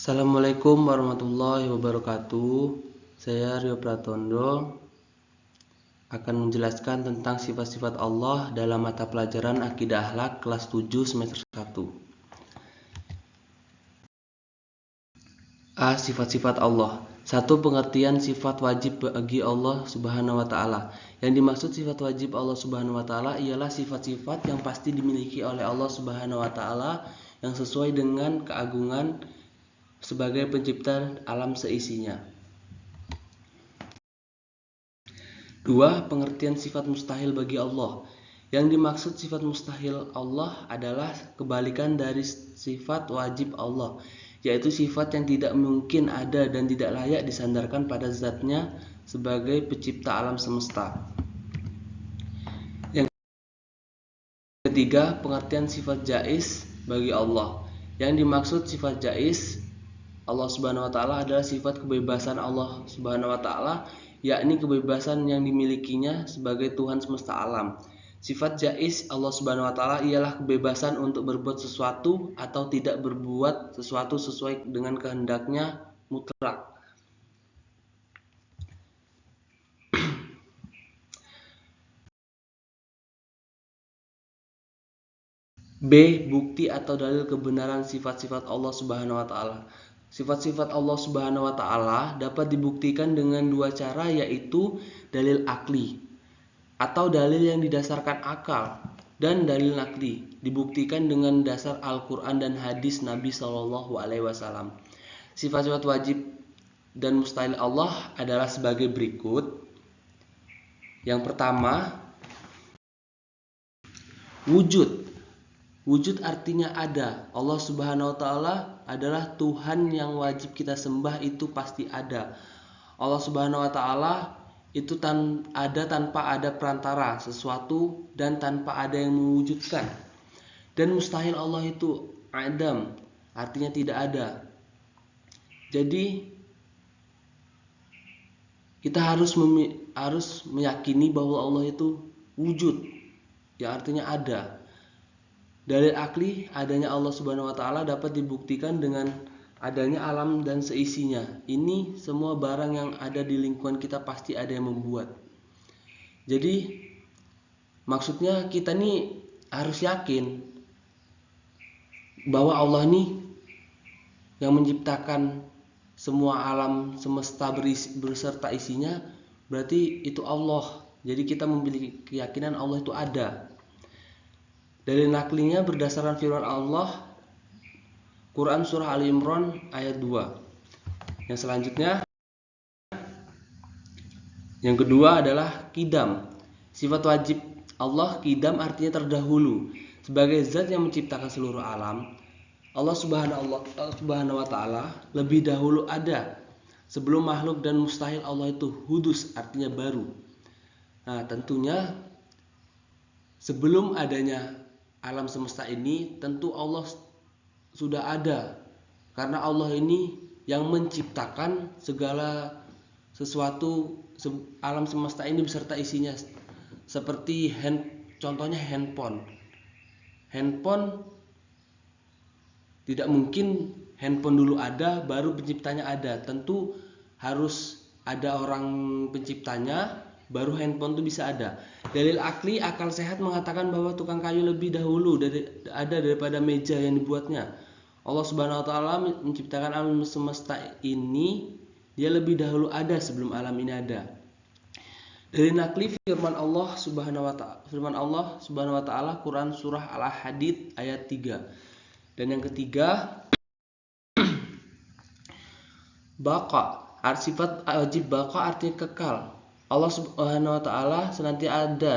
Assalamualaikum warahmatullahi wabarakatuh. Saya Rio Pratondo akan menjelaskan tentang sifat-sifat Allah dalam mata pelajaran Akidah Akhlak kelas 7 semester 1. A. Sifat-sifat Allah. 1. Pengertian sifat wajib bagi Allah Subhanahu wa taala. Yang dimaksud sifat wajib Allah Subhanahu wa taala ialah sifat-sifat yang pasti dimiliki oleh Allah Subhanahu wa taala yang sesuai dengan keagungan sebagai pencipta alam seisinya. 2. Pengertian sifat mustahil bagi Allah. Yang dimaksud sifat mustahil Allah adalah kebalikan dari sifat wajib Allah, yaitu sifat yang tidak mungkin ada dan tidak layak disandarkan pada zatnya sebagai pencipta alam semesta. Yang ketiga, pengertian sifat jaiz bagi Allah. Yang dimaksud sifat jaiz Allah Subhanahu wa taala adalah sifat kebebasan Allah Subhanahu wa taala, yakni kebebasan yang dimilikinya sebagai Tuhan semesta alam. Sifat jaiz Allah Subhanahu wa taala ialah kebebasan untuk berbuat sesuatu atau tidak berbuat sesuatu sesuai dengan kehendaknya mutlak. B. Bukti atau dalil kebenaran sifat-sifat Allah Subhanahu wa taala. Sifat-sifat Allah Subhanahu wa taala dapat dibuktikan dengan dua cara, yaitu dalil akli atau dalil yang didasarkan akal, dan dalil nakli dibuktikan dengan dasar Al-Qur'an dan hadis Nabi Shallallahu alaihi wasallam. Sifat-sifat wajib dan mustahil Allah adalah sebagai berikut. Yang pertama, wujud. Wujud artinya ada. Allah Subhanahu wa taala adalah Tuhan yang wajib kita sembah, itu pasti ada. Allah Subhanahu wa taala itu ada tanpa ada perantara sesuatu dan tanpa ada yang mewujudkan. Dan mustahil Allah itu adam, artinya tidak ada. Jadi kita harus meyakini bahwa Allah itu wujud, yang artinya ada. Dalil akli, adanya Allah Subhanahu wa taala dapat dibuktikan dengan adanya alam dan seisinya. Ini semua barang yang ada di lingkungan kita pasti ada yang membuat. Jadi maksudnya kita nih harus yakin bahwa Allah nih yang menciptakan semua alam semesta beserta isinya, berarti itu Allah. Jadi kita memiliki keyakinan Allah itu ada. Dalil naklinya berdasarkan firman Allah Quran surah Ali Imran ayat 2. Yang selanjutnya, yang kedua adalah qidam. Sifat wajib Allah qidam artinya terdahulu. Sebagai zat yang menciptakan seluruh alam, Allah Subhanahu wa taala lebih dahulu ada sebelum makhluk, dan mustahil Allah itu hudus artinya baru. Nah, tentunya sebelum adanya alam semesta ini tentu Allah sudah ada, karena Allah ini yang menciptakan segala sesuatu alam semesta ini beserta isinya. Seperti contohnya handphone tidak mungkin handphone dulu ada baru penciptanya ada. Tentu harus ada orang penciptanya baru handphone itu bisa ada. Dalil akli, akal sehat mengatakan bahwa tukang kayu lebih dahulu daripada meja yang dibuatnya. Allah Subhanahu wa taala menciptakan alam semesta ini, dia lebih dahulu ada sebelum alam ini ada. Dalil nakli firman Allah Subhanahu wa taala Quran surah Al-Hadid ayat 3. Dan yang ketiga, baqa. Sifat wajib baqa artinya kekal. Allah Subhanahu wa taala senantiasa ada,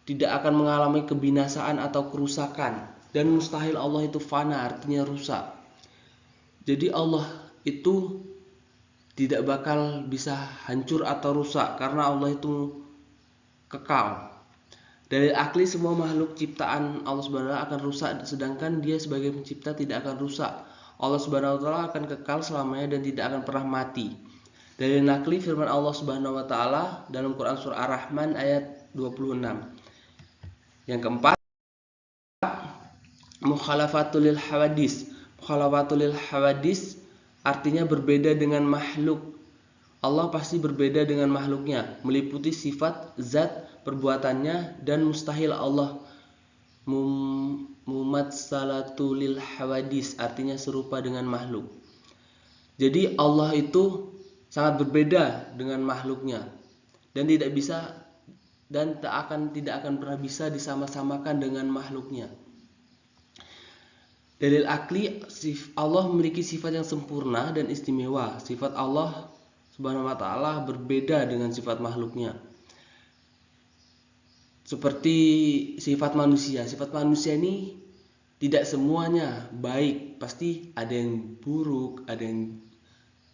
tidak akan mengalami kebinasaan atau kerusakan, dan mustahil Allah itu fana artinya rusak. Jadi Allah itu tidak bakal bisa hancur atau rusak karena Allah itu kekal. Dari akli, semua makhluk ciptaan Allah Subhanahu wa taala akan rusak, sedangkan Dia sebagai pencipta tidak akan rusak. Allah Subhanahu wa taala akan kekal selamanya dan tidak akan pernah mati. Dari nakli firman Allah Subhanahu wa taala dalam Quran surah Ar-Rahman ayat 26. Yang keempat, mukhalafatul lil hawadis. Khalawatul hawadis artinya berbeda dengan makhluk. Allah pasti berbeda dengan makhluknya, meliputi sifat, zat, perbuatannya, dan mustahil Allah mumatsalatu lil hawadis artinya serupa dengan makhluk. Jadi Allah itu sangat berbeda dengan makhluknya dan tidak akan pernah bisa disama-samakan dengan makhluknya. Dalil akli, Allah memiliki sifat yang sempurna dan istimewa. Sifat Allah Subhanahu wa ta'ala berbeda dengan sifat makhluknya. Seperti sifat manusia. Sifat manusia ini tidak semuanya baik. Pasti ada yang buruk, ada yang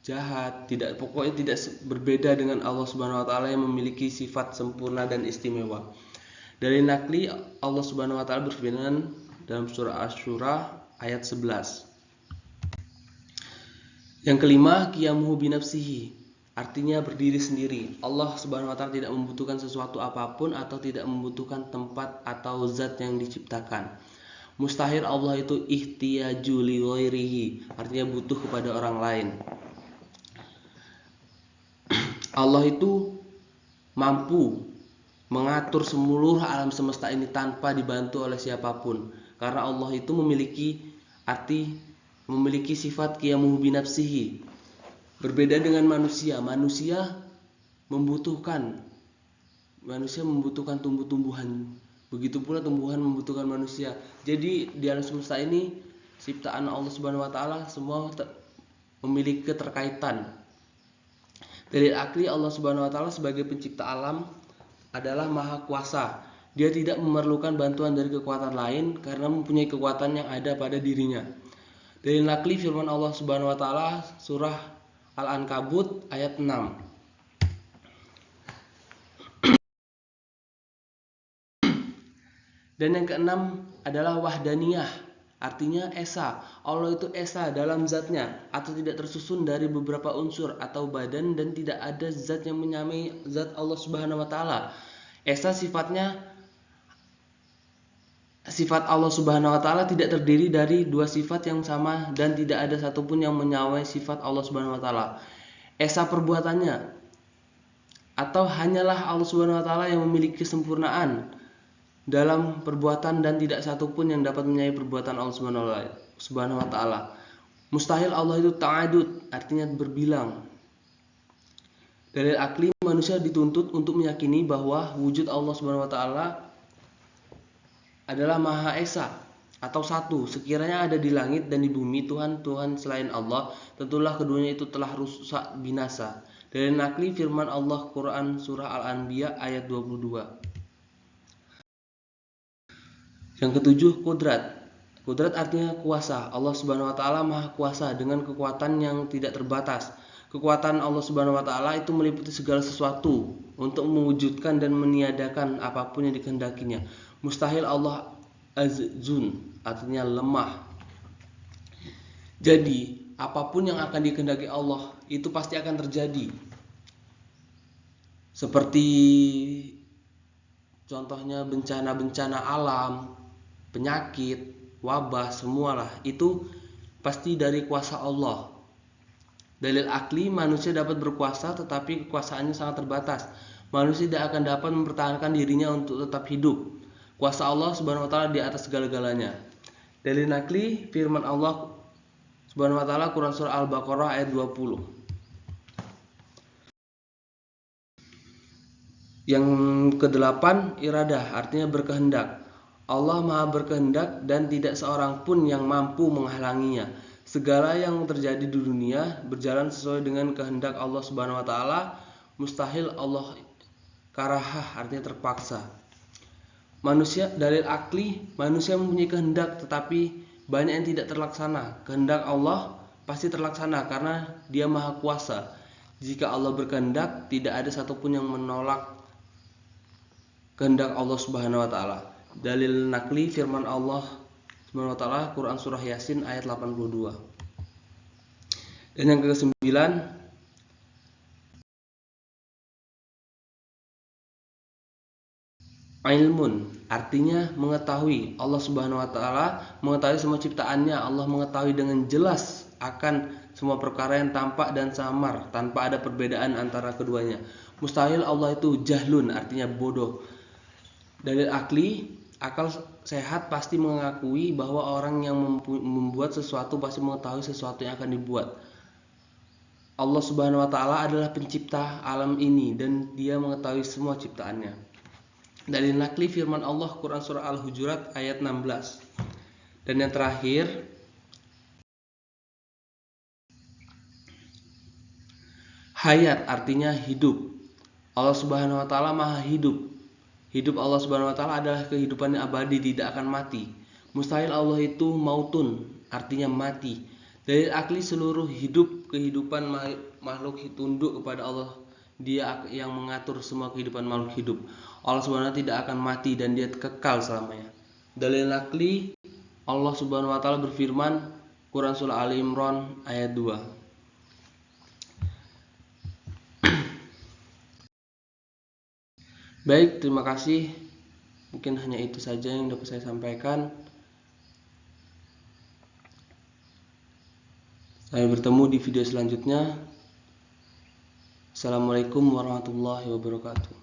jahat. Pokoknya tidak berbeda dengan Allah Subhanahu wa ta'ala yang memiliki sifat sempurna dan istimewa. Dari nakli, Allah Subhanahu wa ta'ala berfirman dalam surah Asy-Syura ayat 11. Yang kelima, qiyamuhu binafsihi. Artinya berdiri sendiri. Allah Subhanahu wa ta'ala tidak membutuhkan sesuatu apapun atau tidak membutuhkan tempat atau zat yang diciptakan. Mustahil Allah itu ihtiyaju li ghairihi, artinya butuh kepada orang lain. Allah itu mampu mengatur seluruh alam semesta ini tanpa dibantu oleh siapapun. Karena Allah itu memiliki sifat qiyamuhu binafsihi. Berbeda dengan manusia. Manusia membutuhkan tumbuh-tumbuhan. Begitu pula tumbuhan membutuhkan manusia. Jadi di alam semesta ini ciptaan Allah Subhanahu wa ta'ala semua memiliki keterkaitan. Dari akli, Allah Subhanahu wa ta'ala sebagai pencipta alam adalah maha kuasa. Dia tidak memerlukan bantuan dari kekuatan lain karena mempunyai kekuatan yang ada pada dirinya. Dari nakli, firman Allah Subhanahu wa ta'ala surah Al-Ankabut ayat 6. Dan yang keenam adalah wahdaniyah, artinya esa. Allah itu esa dalam zatnya atau tidak tersusun dari beberapa unsur atau badan dan tidak ada zat yang menyamai zat Allah Subhanahu wa ta'ala. Esa sifat Allah Subhanahu wa ta'ala tidak terdiri dari dua sifat yang sama dan tidak ada satupun yang menyamai sifat Allah Subhanahu wa ta'ala. Esa perbuatannya atau hanyalah Allah Subhanahu wa ta'ala yang memiliki kesempurnaan dalam perbuatan dan tidak satupun yang dapat menyamai perbuatan Allah Subhanahu wa ta'ala. Mustahil Allah itu ta'adud, artinya berbilang. Dalil akli, manusia dituntut untuk meyakini bahwa wujud Allah Subhanahu wa ta'ala adalah Maha Esa atau satu. Sekiranya ada di langit dan di bumi Tuhan selain Allah, tentulah keduanya itu telah rusak binasa. Dari nakli, firman Allah Quran surah Al-Anbiya ayat 22. Yang ketujuh, kudrat. Kudrat artinya kuasa. Allah Subhanahu wa ta'ala maha kuasa dengan kekuatan yang tidak terbatas. Kekuatan Allah Subhanahu wa ta'ala itu meliputi segala sesuatu untuk mewujudkan dan meniadakan apapun yang dikehendakinya. Mustahil Allah azun, artinya lemah. Jadi, apapun yang akan dikehendaki Allah itu pasti akan terjadi. Seperti contohnya bencana-bencana alam, penyakit, wabah, semualah itu pasti dari kuasa Allah. Dalil akli, manusia dapat berkuasa tetapi kekuasaannya sangat terbatas. Manusia tidak akan dapat mempertahankan dirinya untuk tetap hidup. Kuasa Allah Subhanahu wa ta'ala di atas segala-galanya. Dalil nakli, firman Allah Subhanahu wa ta'ala Quran surah Al-Baqarah ayat 20. Yang kedelapan, iradah, artinya berkehendak. Allah maha berkehendak dan tidak seorang pun yang mampu menghalanginya. Segala yang terjadi di dunia berjalan sesuai dengan kehendak Allah Subhanahu wa ta'ala. Mustahil Allah karahah, artinya terpaksa. Manusia, dalil akli, manusia mempunyai kehendak tetapi banyak yang tidak terlaksana. Kehendak Allah pasti terlaksana karena Dia maha kuasa. Jika Allah berkehendak, tidak ada satupun yang menolak kehendak Allah Subhanahu wa ta'ala. Dalil nakli, firman Allah Subhanahu wa ta'ala Quran surah Yasin ayat 82. Dan yang ke-9, Ilmun artinya mengetahui. Allah Subhanahu wa taala mengetahui semua ciptaannya. Allah mengetahui dengan jelas akan semua perkara yang tampak dan samar tanpa ada perbedaan antara keduanya. Mustahil Allah itu jahlun artinya bodoh. Dalil akli, akal sehat pasti mengakui bahwa orang yang membuat sesuatu pasti mengetahui sesuatu yang akan dibuat. Allah Subhanahu wa taala adalah pencipta alam ini dan Dia mengetahui semua ciptaannya. Dalil nakli firman Allah Quran surah Al-Hujurat ayat 16. Dan yang terakhir, hayat artinya hidup. Allah Subhanahu wa taala Maha hidup. Hidup Allah Subhanahu wa taala adalah kehidupan yang abadi, tidak akan mati. Mustahil Allah itu mautun, artinya mati. Dalil akli seluruh hidup, kehidupan makhluk tunduk kepada Allah. Dia yang mengatur semua kehidupan makhluk hidup. Allah Subhanahu wa taala tidak akan mati dan Dia kekal selamanya. Dalil akli, Allah Subhanahu wa taala berfirman Quran surah Ali Imran ayat 2. Baik, terima kasih. Mungkin hanya itu saja yang dapat saya sampaikan. Sampai bertemu di video selanjutnya. Assalamualaikum warahmatullahi wabarakatuh.